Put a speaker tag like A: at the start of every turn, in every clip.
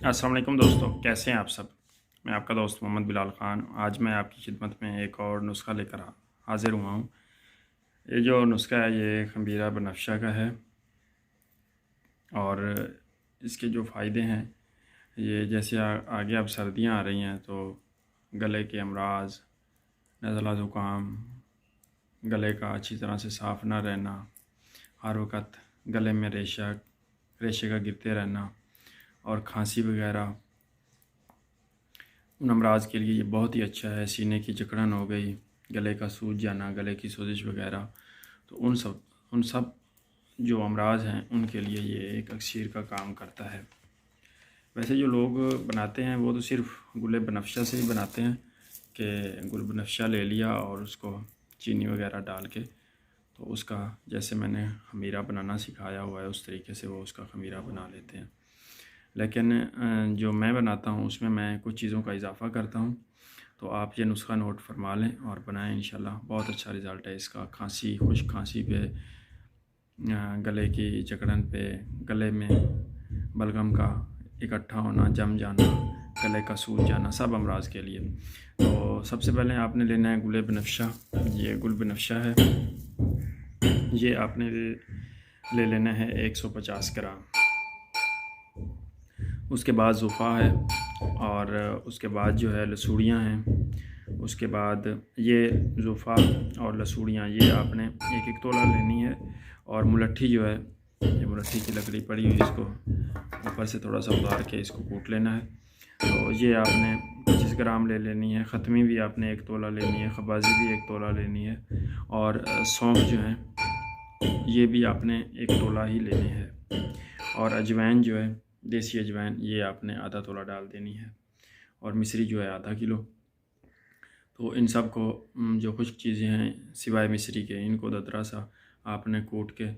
A: अस्सलाम वालेकुम दोस्तों, कैसे हैं आप सब। मैं आपका दोस्त मोहम्मद बिलाल ख़ान। आज मैं आपकी खिदमत में एक और नुस्खा लेकर हाज़िर हुआ हूँ। ये जो नुस्खा है ये खमीरा बनफ्शा का है और इसके जो फ़ायदे हैं ये जैसे आगे अब सर्दियाँ आ रही हैं तो गले के अमराज, नज़ला ज़ुकाम, गले का अच्छी तरह से साफ़ ना रहना, हर वक़्त गले में रेशे का गिरते रहना और खांसी वगैरह, उन अमराज के लिए ये बहुत ही अच्छा है। सीने की जकड़न हो गई, गले का सूज जाना, गले की सोजिश वगैरह, तो उन सब जो अमराज हैं उनके लिए ये एक अक्सीर का काम करता है। वैसे जो लोग बनाते हैं वो तो सिर्फ गुल बनफ्शा से ही बनाते हैं कि गुल बनफ्शा ले लिया और उसको चीनी वगैरह डाल के तो उसका जैसे मैंने खमीरा बनाना सिखाया हुआ है उस तरीके से वो उसका खमीरा बना लेते हैं। लेकिन जो मैं बनाता हूँ उसमें मैं कुछ चीज़ों का इजाफ़ा करता हूँ, तो आप ये नुस्खा नोट फरमा लें और बनाएं। इंशाल्लाह बहुत अच्छा रिज़ल्ट है इसका। खांसी, खुश्क खांसी पे, गले की जकड़न पे, गले में बलगम का इकट्ठा होना, जम जाना, गले का सूज जाना, सब अमराज के लिए। तो सबसे पहले आपने लेना है गुल बनफ्शा। ये गुल बनफ्शा है, ये आपने ले लेना है 150 ग्राम। उसके बाद ज़ुफ़ा है और उसके बाद जो है लसूड़ियाँ हैं। उसके बाद ये ज़ुफ़ा और लसूड़ियाँ ये आपने एक एक तोला लेनी है। और मुलट्ठी जो है, ये मुलट्ठी की लकड़ी पड़ी हुई, इसको ऊपर से थोड़ा सा उतार के इसको कूट लेना है। तो ये आपने 25 ग्राम ले लेनी है। ख़त्मी भी आपने एक तोला लेनी है, खबाजी भी एक तोला लेनी है और सौंफ जो है ये भी आपने एक तोला ही लेनी है। और अजवाइन जो है, देसी अजवाइन, ये आपने आधा तोला डाल देनी है। और मिश्री जो है आधा किलो। तो इन सब को जो खुश्क चीज़ें हैं सिवाय मिश्री के, इनको ददरा सा आपने कूट के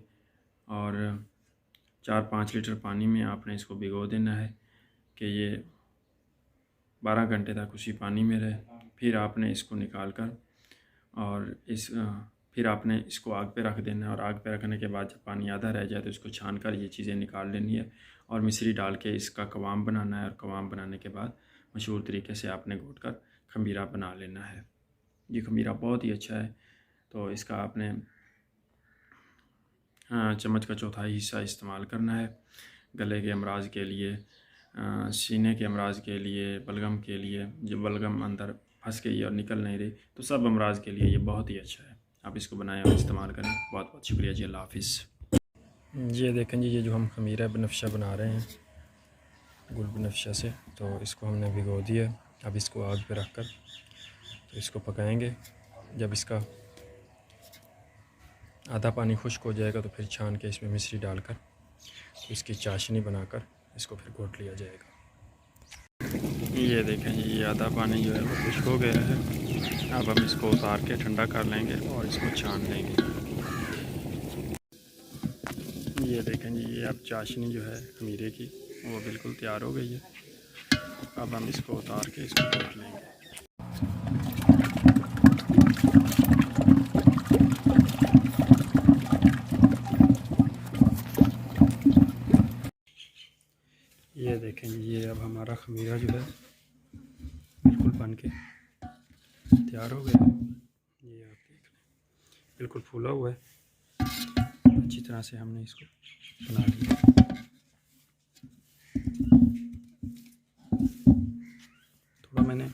A: और 4-5 लीटर पानी में आपने इसको भिगो देना है कि ये 12 घंटे तक उसी पानी में रहे। फिर आपने इसको निकाल कर और फिर आपने इसको आग पे रख देना है। और आग पे रखने के बाद जब पानी आधा रह जाए तो इसको छान कर ये चीज़ें निकाल लेनी है और मिश्री डाल के इसका कवाम बनाना है। और कवाम बनाने के बाद मशहूर तरीके से आपने घोट कर खमीरा बना लेना है। ये खमीरा बहुत ही अच्छा है। तो इसका आपने चम्मच का चौथाई हिस्सा इस्तेमाल करना है गले के अमराज के लिए, सीने के अमराज के लिए, बलगम के लिए, जो बलगम अंदर फंस गई और निकल नहीं रही, तो सब अमराज के लिए ये बहुत ही अच्छा है। आप इसको बनाएं और इस्तेमाल करें। बहुत बहुत शुक्रिया जी। अल्लाह हाफ़िज़। ये देखें जी, ये जो हम खमीरा बनफ्शा बना रहे हैं गुल बनफ्शा से, तो इसको हमने भिगो दिया। अब इसको आग पे रख कर तो इसको पकाएंगे। जब इसका आधा पानी खुश्क हो जाएगा तो फिर छान के इसमें मिश्री डालकर तो इसकी चाशनी बनाकर इसको फिर घोट लिया जाएगा। ये देखें जी, ये आधा पानी जो है वो खुश्क हो गया है। अब हम इसको उतार के ठंडा कर लेंगे और इसको छान लेंगे। ये देखें जी, ये अब चाशनी जो है खमीरे की वो बिल्कुल तैयार हो गई है। अब हम इसको उतार के इसको घोट लेंगे। ये देखें जी, ये अब हमारा खमीरा जो है बिल्कुल बन के तैयार हो गया। ये आप देख लें, बिल्कुल फूला हुआ है। अच्छी तरह से हमने इसको बना लिया। थोड़ा मैंने